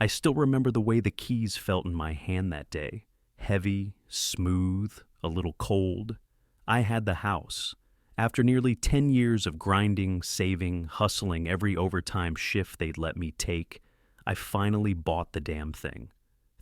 I still remember the way the keys felt in my hand that day. Heavy, smooth, a little cold. I had the house. After nearly 10 years of grinding, saving, hustling every overtime shift they'd let me take, I finally bought the damn thing.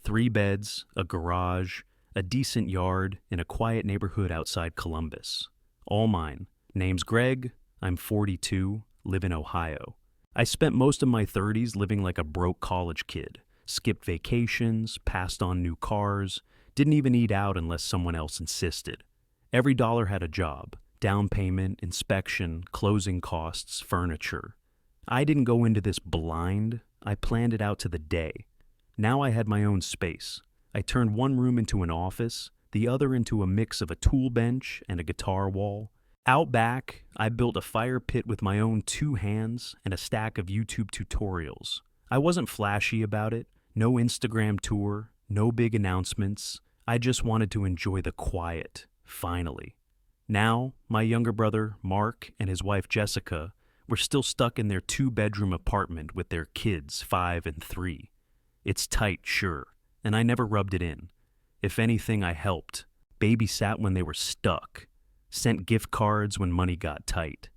3 beds, a garage, a decent yard, in a quiet neighborhood outside Columbus. All mine. Name's Greg. I'm 42, live in Ohio. I spent most of my 30s living like a broke college kid. Skipped vacations, passed on new cars, didn't even eat out unless someone else insisted. Every dollar had a job. Down payment, inspection, closing costs, furniture. I didn't go into this blind. I planned it out to the day. Now I had my own space. I turned one room into an office, the other into a mix of a tool bench and a guitar wall. Out back, I built a fire pit with my own 2 hands and a stack of YouTube tutorials. I wasn't flashy about it, no Instagram tour, no big announcements. I just wanted to enjoy the quiet, finally. Now, my younger brother, Mark, and his wife, Jessica, were still stuck in their 2-bedroom apartment with their kids, 5 and 3. It's tight, sure, and I never rubbed it in. If anything, I helped, babysat when they were stuck, sent gift cards when money got tight,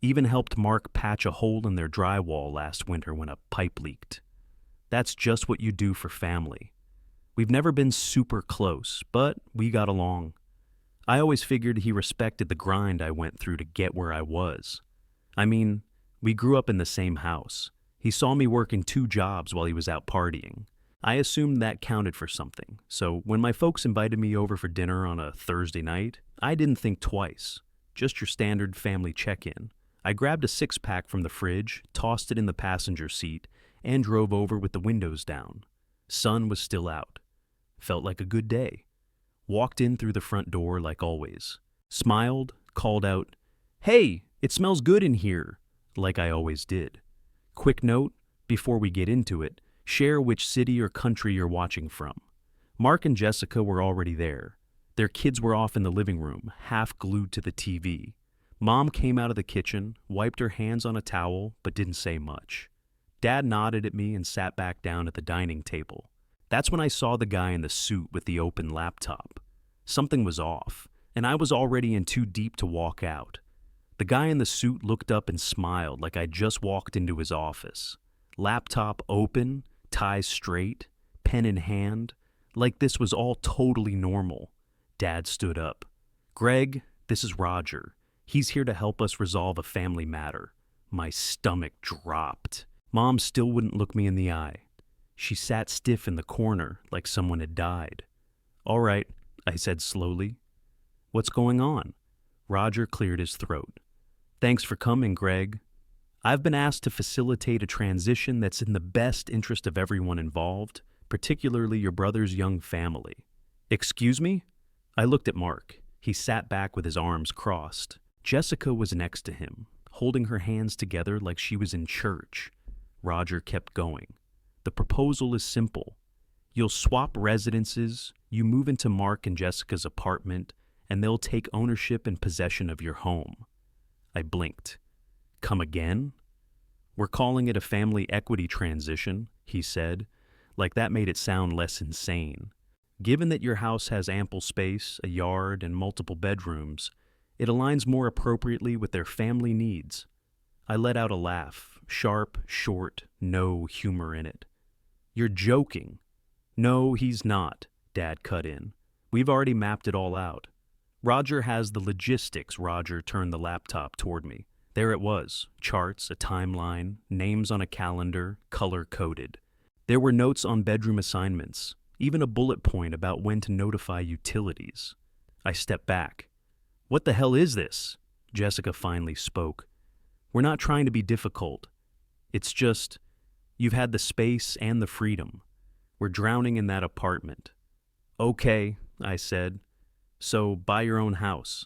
even helped Mark patch a hole in their drywall last winter when a pipe leaked. That's just what you do for family. We've never been super close, but we got along. I always figured he respected the grind I went through to get where I was. I mean, we grew up in the same house. He saw me working 2 jobs while he was out partying. I assumed that counted for something, so when my folks invited me over for dinner on a Thursday night, I didn't think twice. Just your standard family check-in. I grabbed a 6-pack from the fridge, tossed it in the passenger seat, and drove over with the windows down. Sun was still out. Felt like a good day. Walked in through the front door like always. Smiled, called out, "Hey, it smells good in here," like I always did. Quick note, before we get into it, share which city or country you're watching from. Mark and Jessica were already there. Their kids were off in the living room, half glued to the TV. Mom came out of the kitchen, wiped her hands on a towel, but didn't say much. Dad nodded at me and sat back down at the dining table. That's when I saw the guy in the suit with the open laptop. Something was off, and I was already in too deep to walk out. The guy in the suit looked up and smiled like I'd just walked into his office. Laptop open, tie straight, pen in hand, like this was all totally normal. Dad stood up. "Greg, this is Roger. He's here to help us resolve a family matter." My stomach dropped. Mom still wouldn't look me in the eye. She sat stiff in the corner like someone had died. "All right," I said slowly. "What's going on?" Roger cleared his throat. "Thanks for coming, Greg. I've been asked to facilitate a transition that's in the best interest of everyone involved, particularly your brother's young family." "Excuse me?" I looked at Mark. He sat back with his arms crossed. Jessica was next to him, holding her hands together like she was in church. Roger kept going. "The proposal is simple. You'll swap residences, you move into Mark and Jessica's apartment, and they'll take ownership and possession of your home." I blinked. "Come again?" "We're calling it a family equity transition," he said, like that made it sound less insane. "Given that your house has ample space, a yard, and multiple bedrooms, it aligns more appropriately with their family needs." I let out a laugh, sharp, short, no humor in it. "You're joking." "No, he's not," Dad cut in. "We've already mapped it all out. Roger has the logistics." Roger turned the laptop toward me. There it was, charts, a timeline, names on a calendar, color-coded. There were notes on bedroom assignments, even a bullet point about when to notify utilities. I stepped back. "What the hell is this?" Jessica finally spoke. "We're not trying to be difficult. It's just, you've had the space and the freedom. We're drowning in that apartment." "Okay," I said. "So buy your own house."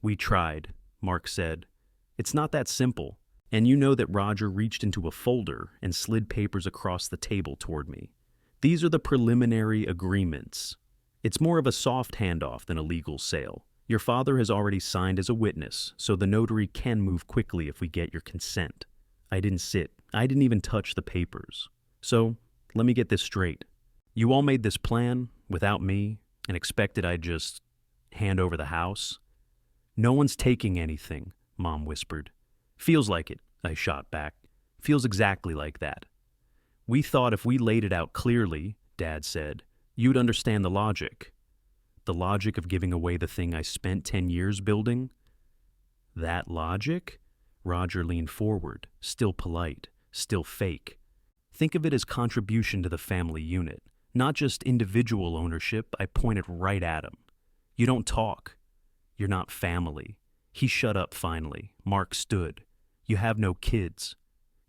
"We tried," Mark said. "It's not that simple." And you know that Roger reached into a folder and slid papers across the table toward me. "These are the preliminary agreements. It's more of a soft handoff than a legal sale. Your father has already signed as a witness, so the notary can move quickly if we get your consent." I didn't sit. I didn't even touch the papers. "So, let me get this straight. You all made this plan without me and expected I'd just hand over the house? No one's taking anything, Mom whispered. Feels like it, I shot back. Feels exactly like that. We thought if we laid it out clearly, Dad said, you'd understand the logic. The logic of giving away the thing I spent 10 years building? That logic? Roger leaned forward, still polite, still fake. Think of it as contribution to the family unit, not just individual ownership. I pointed right at him. You don't talk. You're not family. He shut up finally. Mark stood. You have no kids.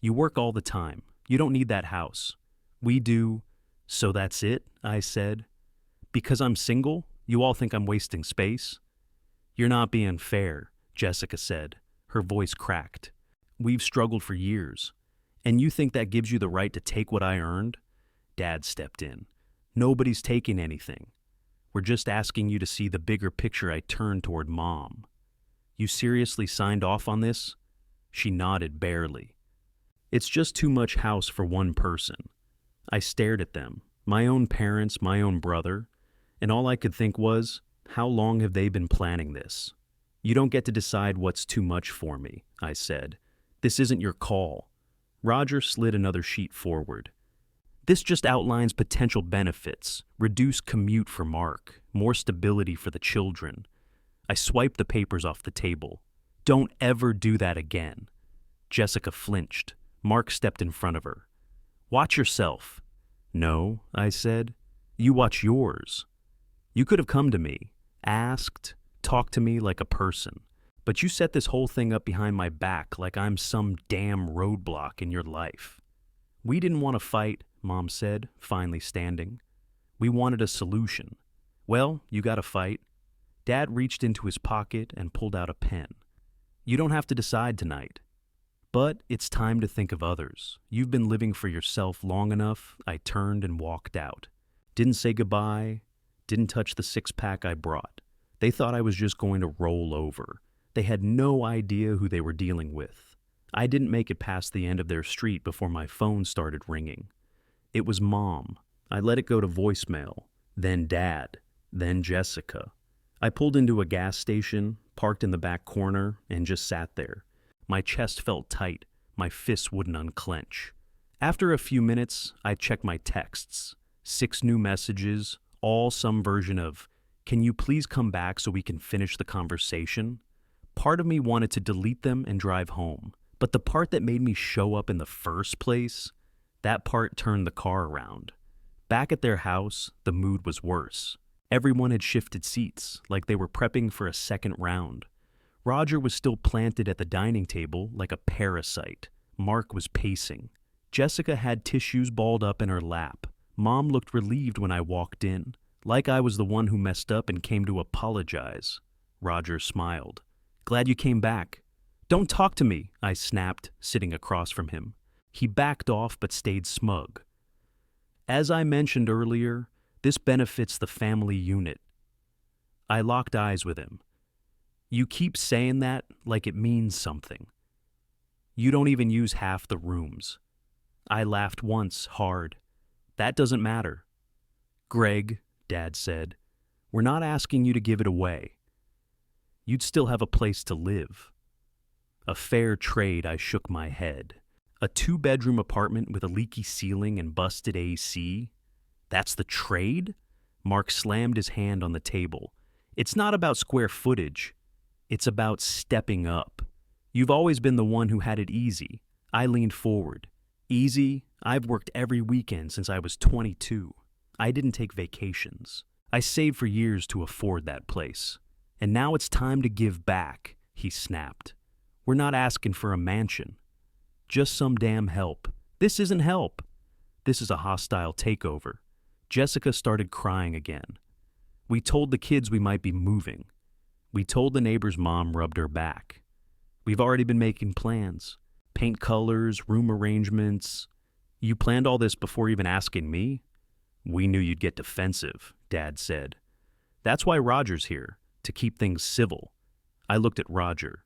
You work all the time. You don't need that house. We do. So that's it, I said. Because I'm single, you all think I'm wasting space? You're not being fair, Jessica said. Her voice cracked. We've struggled for years. And you think that gives you the right to take what I earned? Dad stepped in. Nobody's taking anything. We're just asking you to see the bigger picture. I turned toward Mom. You seriously signed off on this? She nodded barely. It's just too much house for one person. I stared at them, my own parents, my own brother, and all I could think was, how long have they been planning this? You don't get to decide what's too much for me, I said. This isn't your call. Roger slid another sheet forward. This just outlines potential benefits, reduced commute for Mark, more stability for the children. I swiped the papers off the table. Don't ever do that again. Jessica flinched. Mark stepped in front of her. Watch yourself. No, I said. You watch yours. You could have come to me, asked, talked to me like a person, but you set this whole thing up behind my back like I'm some damn roadblock in your life. We didn't want to fight, Mom said, finally standing. We wanted a solution. Well, you got to fight. Dad reached into his pocket and pulled out a pen. You don't have to decide tonight. But it's time to think of others. You've been living for yourself long enough. I turned and walked out. Didn't say goodbye. Didn't touch the six-pack I brought. They thought I was just going to roll over. They had no idea who they were dealing with. I didn't make it past the end of their street before my phone started ringing. It was Mom. I let it go to voicemail, then Dad, then Jessica. I pulled into a gas station, parked in the back corner, and just sat there. My chest felt tight. My fists wouldn't unclench. After a few minutes, I checked my texts. 6 new messages, all some version of, "Can you please come back so we can finish the conversation?" Part of me wanted to delete them and drive home. But the part that made me show up in the first place, that part turned the car around. Back at their house, the mood was worse. Everyone had shifted seats, like they were prepping for a second round. Roger was still planted at the dining table like a parasite. Mark was pacing. Jessica had tissues balled up in her lap. Mom looked relieved when I walked in, like I was the one who messed up and came to apologize. Roger smiled. Glad you came back. Don't talk to me, I snapped, sitting across from him. He backed off but stayed smug. As I mentioned earlier, this benefits the family unit. I locked eyes with him. You keep saying that like it means something. You don't even use half the rooms. I laughed once, hard. That doesn't matter. Greg, Dad said, we're not asking you to give it away. You'd still have a place to live. A fair trade, I shook my head. A 2-bedroom apartment with a leaky ceiling and busted AC? That's the trade? Mark slammed his hand on the table. It's not about square footage. It's about stepping up. You've always been the one who had it easy. I leaned forward. Easy? I've worked every weekend since I was 22. I didn't take vacations. I saved for years to afford that place. And now it's time to give back, he snapped. We're not asking for a mansion. Just some damn help. This isn't help. This is a hostile takeover. Jessica started crying again. We told the kids we might be moving. We told the neighbor's mom rubbed her back. We've already been making plans. Paint colors, room arrangements. You planned all this before even asking me? We knew you'd get defensive, Dad said. That's why Roger's here, to keep things civil. I looked at Roger.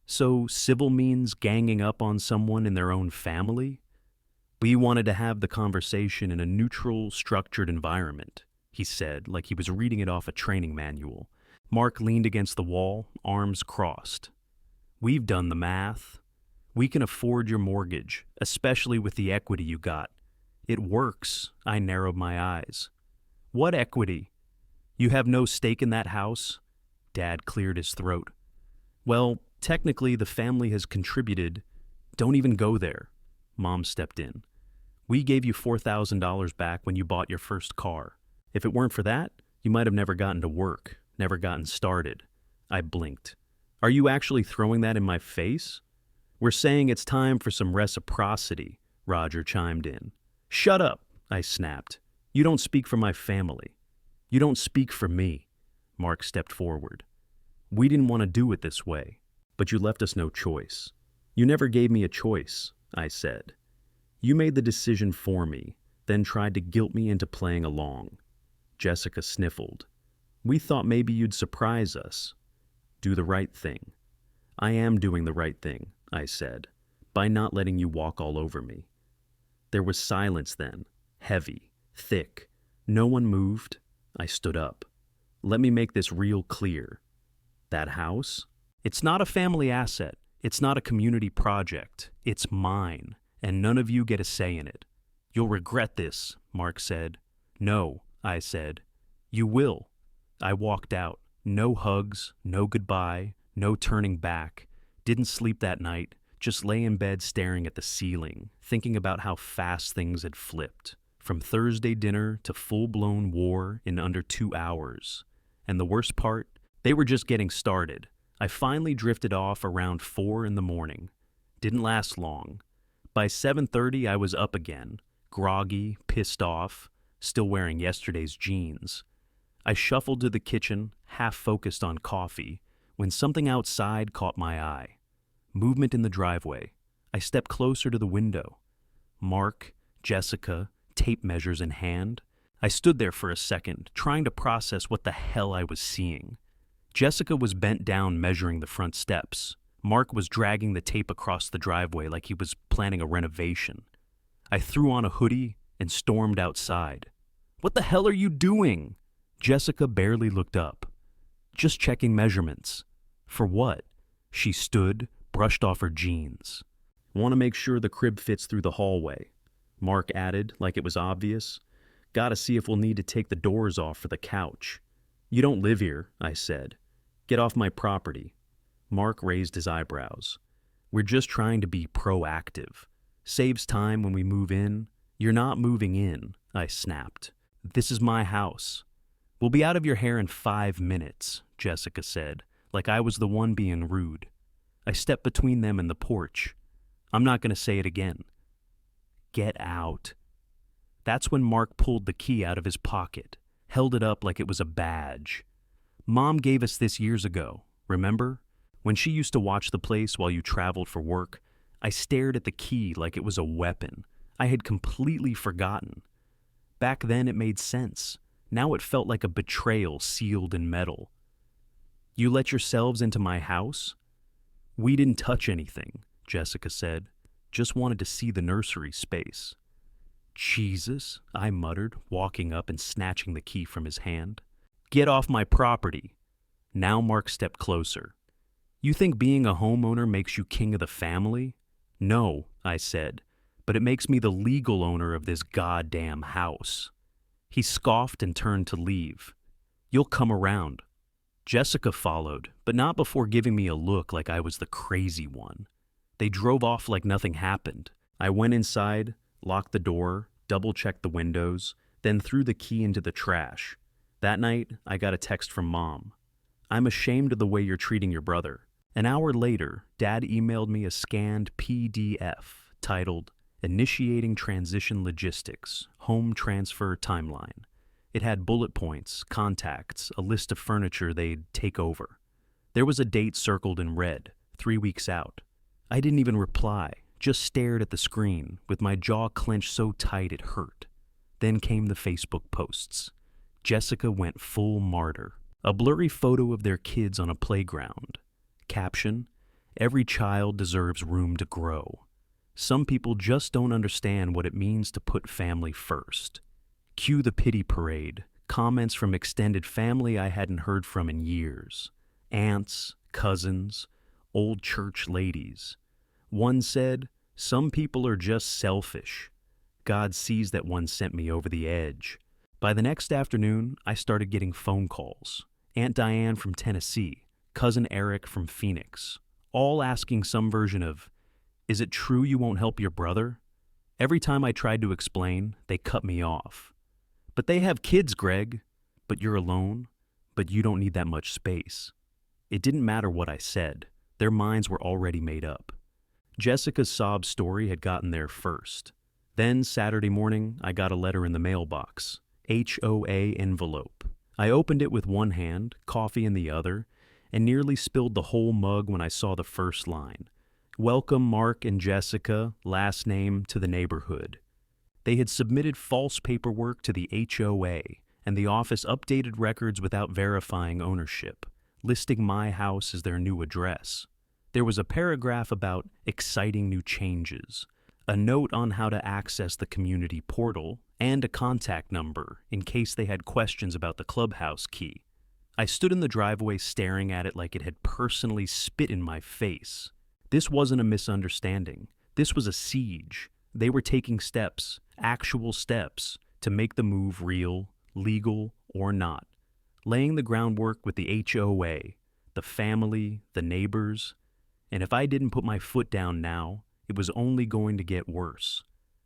So civil means ganging up on someone in their own family? We wanted to have the conversation in a neutral, structured environment, he said, like he was reading it off a training manual. Mark leaned against the wall, arms crossed. We've done the math. We can afford your mortgage, especially with the equity you got. It works. I narrowed my eyes. What equity? You have no stake in that house? Dad cleared his throat. Well, technically the family has contributed. Don't even go there. Mom stepped in. We gave you $4,000 back when you bought your first car. If it weren't for that, you might have never gotten to work, never gotten started. I blinked. Are you actually throwing that in my face? We're saying it's time for some reciprocity, Roger chimed in. Shut up, I snapped. You don't speak for my family. You don't speak for me. Mark stepped forward. We didn't want to do it this way, but you left us no choice. You never gave me a choice, I said. You made the decision for me, then tried to guilt me into playing along. Jessica sniffled. We thought maybe you'd surprise us. Do the right thing. I am doing the right thing, I said, by not letting you walk all over me. There was silence then, heavy, thick. No one moved. I stood up. Let me make this real clear. That house? It's not a family asset. It's not a community project. It's mine, and none of you get a say in it. You'll regret this, Mark said. No, I said. You will. I walked out. No hugs, no goodbye, no turning back. Didn't sleep that night, just lay in bed staring at the ceiling, thinking about how fast things had flipped. From Thursday dinner to full-blown war in under 2 hours. And the worst part, they were just getting started. I finally drifted off around 4 in the morning. Didn't last long. By 7:30, I was up again, groggy, pissed off, still wearing yesterday's jeans. I shuffled to the kitchen, half focused on coffee, when something outside caught my eye. Movement in the driveway. I stepped closer to the window. Mark, Jessica, tape measures in hand. I stood there for a second, trying to process what the hell I was seeing. Jessica was bent down measuring the front steps. Mark was dragging the tape across the driveway like he was planning a renovation. I threw on a hoodie and stormed outside. What the hell are you doing? Jessica barely looked up. Just checking measurements. For what? She stood, brushed off her jeans. Want to make sure the crib fits through the hallway. Mark added, like it was obvious. Gotta see if we'll need to take the doors off for the couch. You don't live here, I said. Get off my property. Mark raised his eyebrows. We're just trying to be proactive. Saves time when we move in. You're not moving in, I snapped. This is my house. We'll be out of your hair in 5 minutes, Jessica said, like I was the one being rude. I stepped between them and the porch. I'm not going to say it again. Get out. That's when Mark pulled the key out of his pocket, held it up like it was a badge. Mom gave us this years ago, remember? When she used to watch the place while you traveled for work, I stared at the key like it was a weapon. I had completely forgotten. Back then it made sense. Now it felt like a betrayal sealed in metal. You let yourselves into my house? We didn't touch anything, Jessica said. Just wanted to see the nursery space. Jesus, I muttered, walking up and snatching the key from his hand. Get off my property. Now Mark stepped closer. You think being a homeowner makes you king of the family? No, I said, but it makes me the legal owner of this goddamn house. He scoffed and turned to leave. You'll come around. Jessica followed, but not before giving me a look like I was the crazy one. They drove off like nothing happened. I went inside, locked the door, double-checked the windows, then threw the key into the trash. That night, I got a text from Mom. I'm ashamed of the way you're treating your brother. An hour later, Dad emailed me a scanned PDF titled Initiating Transition Logistics, Home Transfer Timeline. It had bullet points, contacts, a list of furniture they'd take over. There was a date circled in red, 3 weeks out. I didn't even reply, just stared at the screen, with my jaw clenched so tight it hurt. Then came the Facebook posts. Jessica went full martyr. A blurry photo of their kids on a playground. Caption, every child deserves room to grow. Some people just don't understand what it means to put family first. Cue the pity parade, comments from extended family I hadn't heard from in years. Aunts, cousins, old church ladies. One said, "Some people are just selfish. God sees that one sent me over the edge." By the next afternoon, I started getting phone calls. Aunt Diane from Tennessee, Cousin Eric from Phoenix, all asking some version of, "Is it true you won't help your brother?" Every time I tried to explain, they cut me off. "But they have kids, Greg." "But you're alone." "But you don't need that much space." It didn't matter what I said. Their minds were already made up. Jessica's sob story had gotten there first. Then Saturday morning, I got a letter in the mailbox. HOA envelope. I opened it with one hand, coffee in the other, and nearly spilled the whole mug when I saw the first line. "Welcome Mark and Jessica, last name, to the neighborhood." They had submitted false paperwork to the HOA, and the office updated records without verifying ownership, listing my house as their new address. There was a paragraph about exciting new changes, a note on how to access the community portal, and a contact number in case they had questions about the clubhouse key. I stood in the driveway staring at it like it had personally spit in my face. This wasn't a misunderstanding. This was a siege. They were taking steps, actual steps, to make the move real, legal, or not. Laying the groundwork with the HOA, the family, the neighbors. And if I didn't put my foot down now, it was only going to get worse.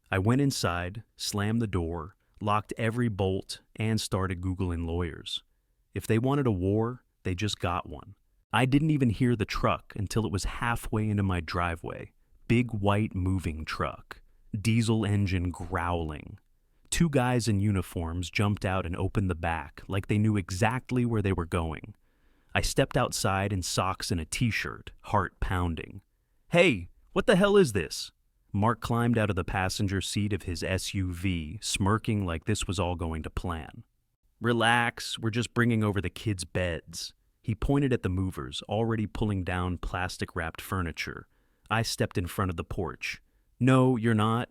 I went inside, slammed the door, locked every bolt, and started Googling lawyers. If they wanted a war, they just got one. I didn't even hear the truck until it was halfway into my driveway. Big white moving truck. Diesel engine growling. Two guys in uniforms jumped out and opened the back like they knew exactly where they were going. I stepped outside in socks and a t-shirt, heart pounding. "Hey, what the hell is this?" Mark climbed out of the passenger seat of his SUV, smirking like this was all going to plan. "Relax, we're just bringing over the kids' beds." He pointed at the movers, already pulling down plastic-wrapped furniture. I stepped in front of the porch. "No, you're not."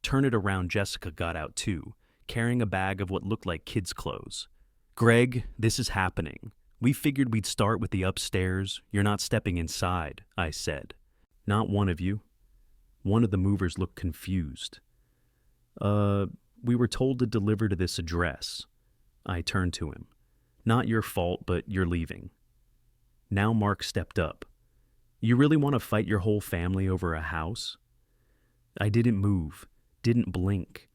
Turn it around, Jessica got out too, carrying a bag of what looked like kids' clothes. "Greg, this is happening. We figured we'd start with the upstairs. You're not stepping inside," I said. "Not one of you." One of the movers looked confused. We were told to deliver to this address." I turned to him. "Not your fault, but you're leaving." Now Mark stepped up. "You really want to fight your whole family over a house?" I didn't move, didn't blink.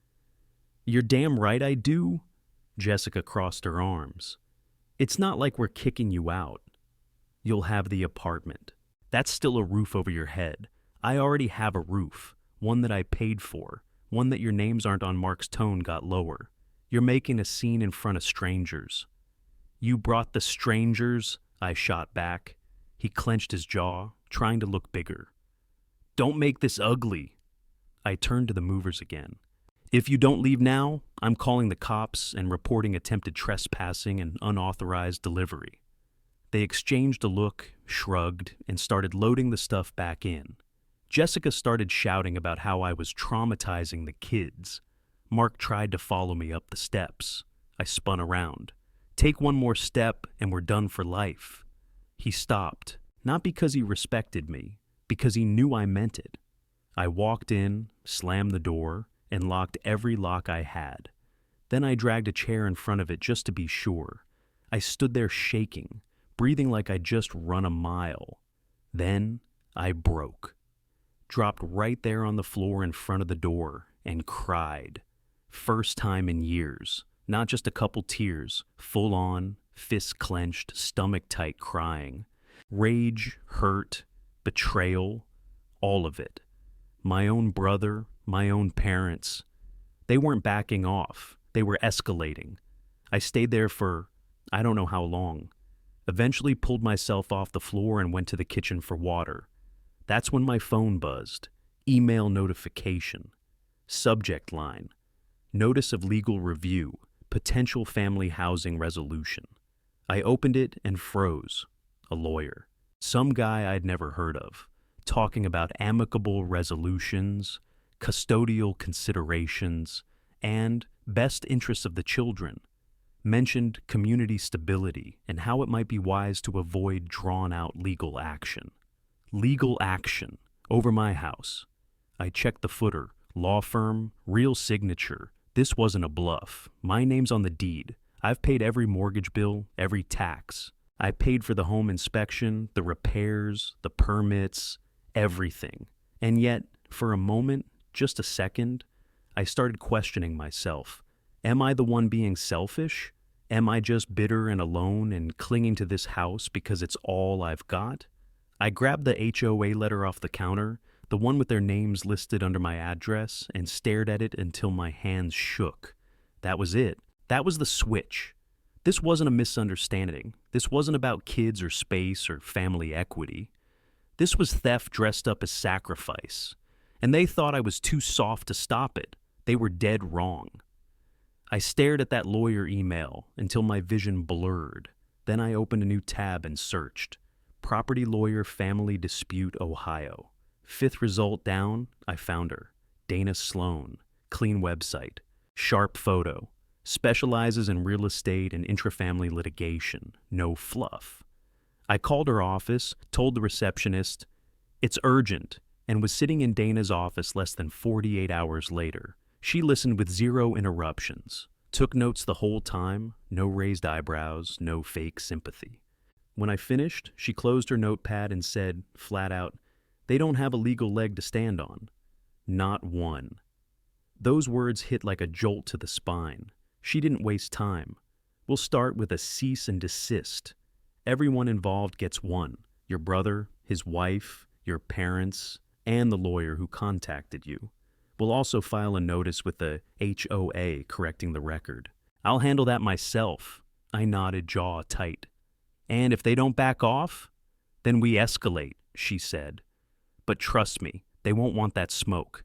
"You're damn right I do." Jessica crossed her arms. "It's not like we're kicking you out. You'll have the apartment. That's still a roof over your head. I already have a roof, one that I paid for, one that your names aren't on. Mark's tone got lower. "You're making a scene in front of strangers." "You brought the strangers," I shot back. He clenched his jaw, trying to look bigger. "Don't make this ugly." I turned to the movers again. "If you don't leave now, I'm calling the cops and reporting attempted trespassing and unauthorized delivery." They exchanged a look, shrugged, and started loading the stuff back in. Jessica started shouting about how I was traumatizing the kids. Mark tried to follow me up the steps. I spun around. "Take one more step and we're done for life." He stopped, not because he respected me, because he knew I meant it. I walked in, slammed the door, and locked every lock I had. Then I dragged a chair in front of it just to be sure. I stood there shaking, breathing like I'd just run a mile. Then I broke. Dropped right there on the floor in front of the door and cried. First time in years. Not just a couple tears, full on, fists clenched, stomach tight crying. Rage, hurt, betrayal, all of it. My own brother, my own parents. They weren't backing off. They were escalating. I stayed there for I don't know how long. Eventually pulled myself off the floor and went to the kitchen for water. That's when my phone buzzed. Email notification. Subject line. Notice of legal review. Potential family housing resolution. I opened it and froze. A lawyer. Some guy I'd never heard of. talking about amicable resolutions, custodial considerations, and best interests of the children, mentioned community stability and how it might be wise to avoid drawn-out legal action. Legal action over my house. I checked the footer. Law firm, real signature. This wasn't a bluff. My name's on the deed. I've paid every mortgage bill, every tax. I paid for the home inspection, the repairs, the permits, everything. And yet, for a moment, just a second, I started questioning myself. Am I the one being selfish? Am I just bitter and alone and clinging to this house because it's all I've got? I grabbed the HOA letter off the counter, the one with their names listed under my address, and stared at it until my hands shook. That was it. That was the switch. This wasn't a misunderstanding. This wasn't about kids or space or family equity. This was theft dressed up as sacrifice. And they thought I was too soft to stop it. They were dead wrong. I stared at that lawyer email until my vision blurred. Then I opened a new tab and searched. Property Lawyer Family Dispute, Ohio. Fifth result down, I found her. Dana Sloan. Clean website. Sharp photo. Specializes in real estate and intrafamily litigation. No fluff. I called her office, told the receptionist, "It's urgent," and was sitting in Dana's office less than 48 hours later. She listened with zero interruptions. Took notes the whole time, no raised eyebrows, no fake sympathy. When I finished, she closed her notepad and said, flat out, "They don't have a legal leg to stand on." Not one. Those words hit like a jolt to the spine. She didn't waste time. We'll start with a cease and desist. Everyone involved gets one. Your brother, his wife, your parents, and the lawyer who contacted you. We'll also file a notice with the HOA correcting the record. I'll handle that myself. I nodded, jaw tight. And if they don't back off, then we escalate, she said. But trust me, they won't want that smoke.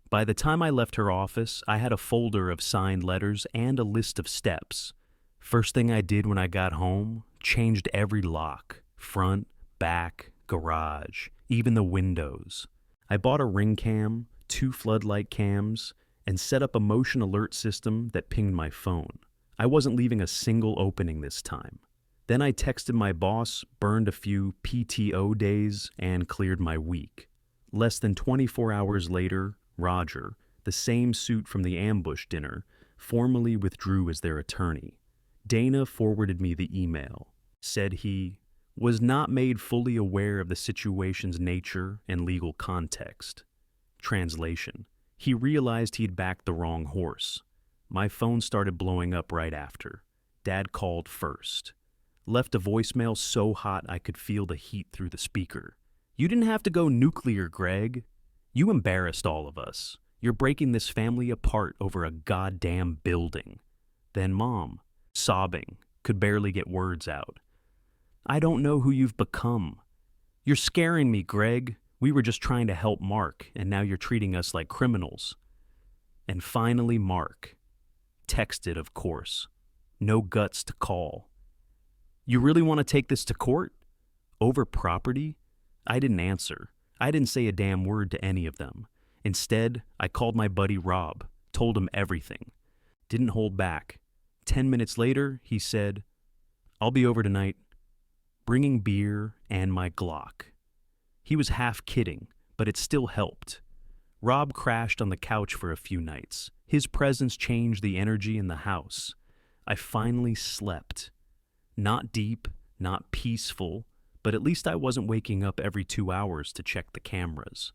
By the time I left her office, I had a folder of signed letters and a list of steps. First thing I did when I got home, changed every lock, front, back, garage, even the windows. I bought a ring cam, 2 floodlight cams, and set up a motion alert system that pinged my phone. I wasn't leaving a single opening this time. Then I texted my boss, burned a few PTO days, and cleared my week. Less than 24 hours later, Roger, the same suit from the ambush dinner, formally withdrew as their attorney. Dana forwarded me the email. Said he was not made fully aware of the situation's nature and legal context. Translation: he realized he'd backed the wrong horse. My phone started blowing up right after. Dad called first. Left a voicemail so hot I could feel the heat through the speaker. "You didn't have to go nuclear, Greg. You embarrassed all of us. You're breaking this family apart over a goddamn building." Then Mom, sobbing, could barely get words out. "I don't know who you've become. You're scaring me, Greg. We were just trying to help Mark, and now you're treating us like criminals." And finally Mark. Texted, of course. No guts to call. "You really want to take this to court? Over property?" I didn't answer. I didn't say a damn word to any of them. Instead, I called my buddy Rob, told him everything. Didn't hold back. 10 minutes later, he said, "I'll be over tonight, bringing beer and my Glock." He was half kidding, but it still helped. Rob crashed on the couch for a few nights. His presence changed the energy in the house. I finally slept. Not deep, not peaceful, but at least I wasn't waking up every 2 hours to check the cameras.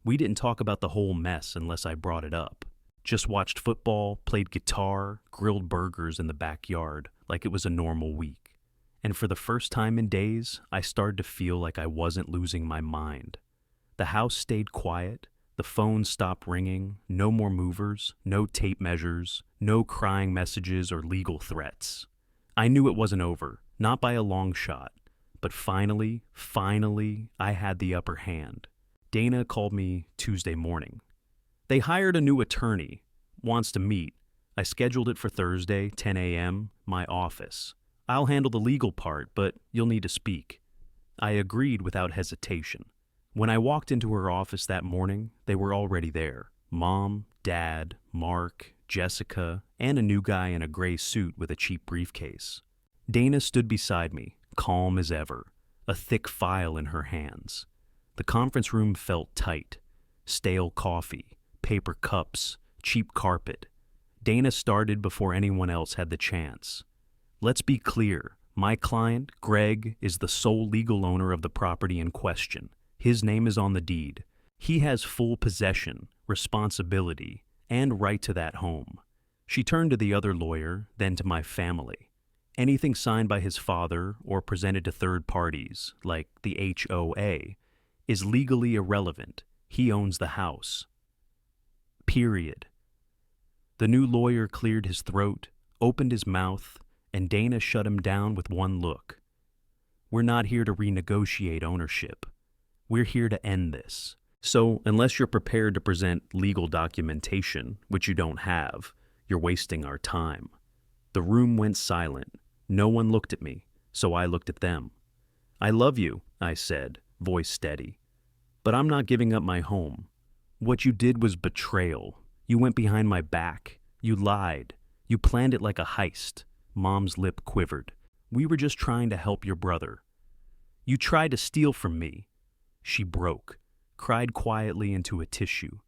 We didn't talk about the whole mess unless I brought it up. Just watched football, played guitar, grilled burgers in the backyard like it was a normal week. And for the first time in days, I started to feel like I wasn't losing my mind. The house stayed quiet, the phone stopped ringing, no more movers, no tape measures, no crying messages or legal threats. I knew it wasn't over, not by a long shot. But finally, I had the upper hand. Dana called me Tuesday morning. They hired a new attorney, wants to meet. I scheduled it for Thursday, 10 a.m., my office. "I'll handle the legal part, but you'll need to speak." I agreed without hesitation. When I walked into her office that morning, they were already there. Mom, Dad, Mark, Jessica, and a new guy in a gray suit with a cheap briefcase. Dana stood beside me, calm as ever, a thick file in her hands. The conference room felt tight. Stale coffee, paper cups, cheap carpet. Dana started before anyone else had the chance. Let's be clear. My client, Greg, is the sole legal owner of the property in question. His name is on the deed. He has full possession, responsibility, and right to that home. She turned to the other lawyer, then to my family. Anything signed by his father or presented to third parties, like the HOA, is legally irrelevant. He owns the house. Period. The new lawyer cleared his throat, opened his mouth, and Dana shut him down with one look. We're not here to renegotiate ownership. We're here to end this. So, unless you're prepared to present legal documentation, which you don't have, you're wasting our time. The room went silent. No one looked at me, so I looked at them. I love you, I said, voice steady. But I'm not giving up my home. What you did was betrayal. You went behind my back. You lied. You planned it like a heist. Mom's lip quivered. We were just trying to help your brother. You tried to steal from me. She broke, cried quietly into a tissue.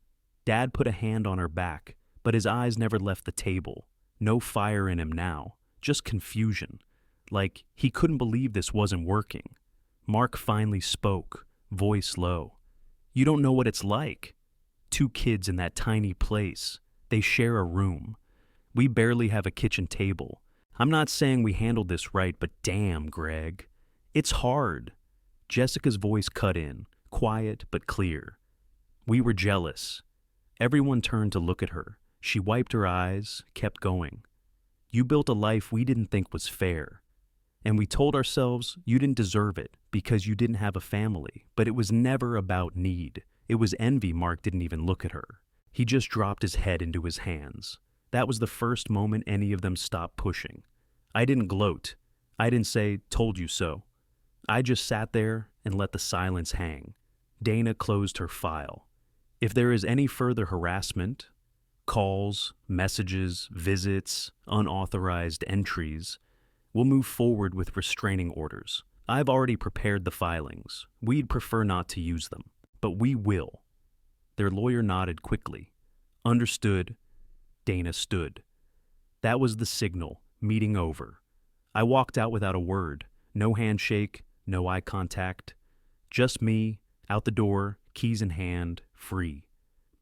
Dad put a hand on her back, but his eyes never left the table. No fire in him now, just confusion. Like he couldn't believe this wasn't working. Mark finally spoke, voice low. You don't know what it's like. 2 kids in that tiny place. They share a room. We barely have a kitchen table. I'm not saying we handled this right, but damn, Greg. It's hard. Jessica's voice cut in, quiet but clear. We were jealous. Everyone turned to look at her. She wiped her eyes, kept going. You built a life we didn't think was fair. And we told ourselves you didn't deserve it because you didn't have a family. But it was never about need. It was envy. Mark didn't even look at her. He just dropped his head into his hands. That was the first moment any of them stopped pushing. I didn't gloat. I didn't say, told you so. I just sat there and let the silence hang. Dana closed her file. If there is any further harassment, calls, messages, visits, unauthorized entries, we'll move forward with restraining orders. I've already prepared the filings. We'd prefer not to use them, but we will. Their lawyer nodded quickly. Understood. Dana stood. That was the signal. Meeting over. I walked out without a word. No handshake, no eye contact. Just me, out the door, keys in hand, free.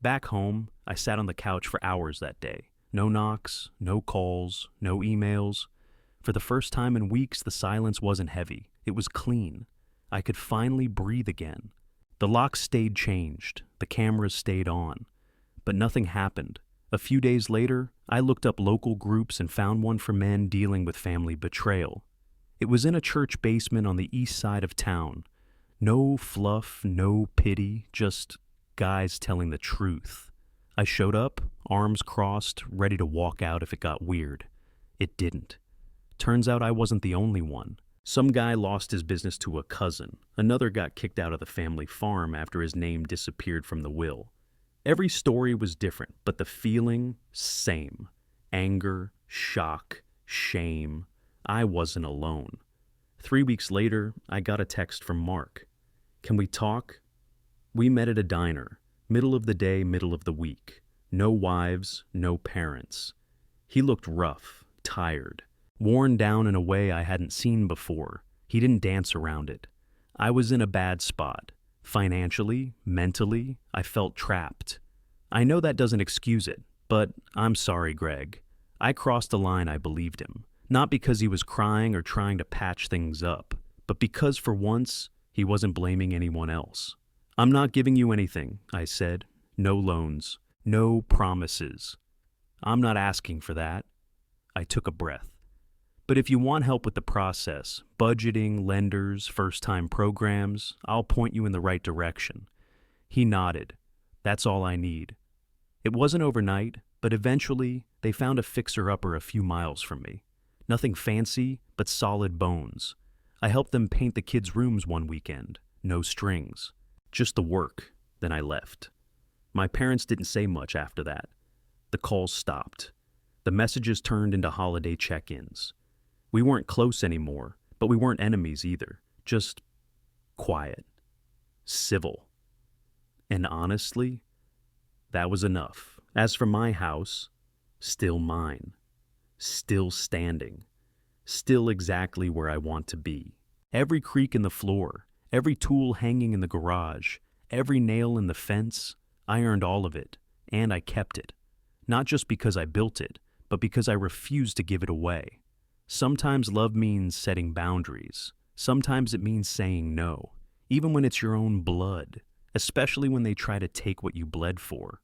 Back home, I sat on the couch for hours that day. No knocks, no calls, no emails. For the first time in weeks, the silence wasn't heavy. It was clean. I could finally breathe again. The locks stayed changed. The cameras stayed on. But nothing happened. A few days later, I looked up local groups and found one for men dealing with family betrayal. It was in a church basement on the east side of town. No fluff, no pity, just guys telling the truth. I showed up, arms crossed, ready to walk out if it got weird. It didn't. Turns out I wasn't the only one. Some guy lost his business to a cousin. Another got kicked out of the family farm after his name disappeared from the will. Every story was different, but the feeling, same. Anger, shock, shame. I wasn't alone. 3 weeks later, I got a text from Mark. Can we talk? We met at a diner. Middle of the day, middle of the week. No wives, no parents. He looked rough, tired, worn down in a way I hadn't seen before. He didn't dance around it. I was in a bad spot. Financially, mentally, I felt trapped. I know that doesn't excuse it, but I'm sorry, Greg. I crossed the line. I believed him. Not because he was crying or trying to patch things up, but because for once, he wasn't blaming anyone else. I'm not giving you anything, I said. No loans. No promises. I'm not asking for that. I took a breath. But if you want help with the process, budgeting, lenders, first-time programs, I'll point you in the right direction. He nodded. That's all I need. It wasn't overnight, but eventually they found a fixer-upper a few miles from me. Nothing fancy, but solid bones. I helped them paint the kids' rooms one weekend. No strings. Just the work, then I left. My parents didn't say much after that. The calls stopped. The messages turned into holiday check-ins. We weren't close anymore, but we weren't enemies either. Just quiet, civil. And honestly, that was enough. As for my house, still mine, still standing, still exactly where I want to be. Every creak in the floor, every tool hanging in the garage, every nail in the fence, I earned all of it, and I kept it. Not just because I built it, but because I refused to give it away. Sometimes love means setting boundaries. Sometimes it means saying no, even when it's your own blood, especially when they try to take what you bled for.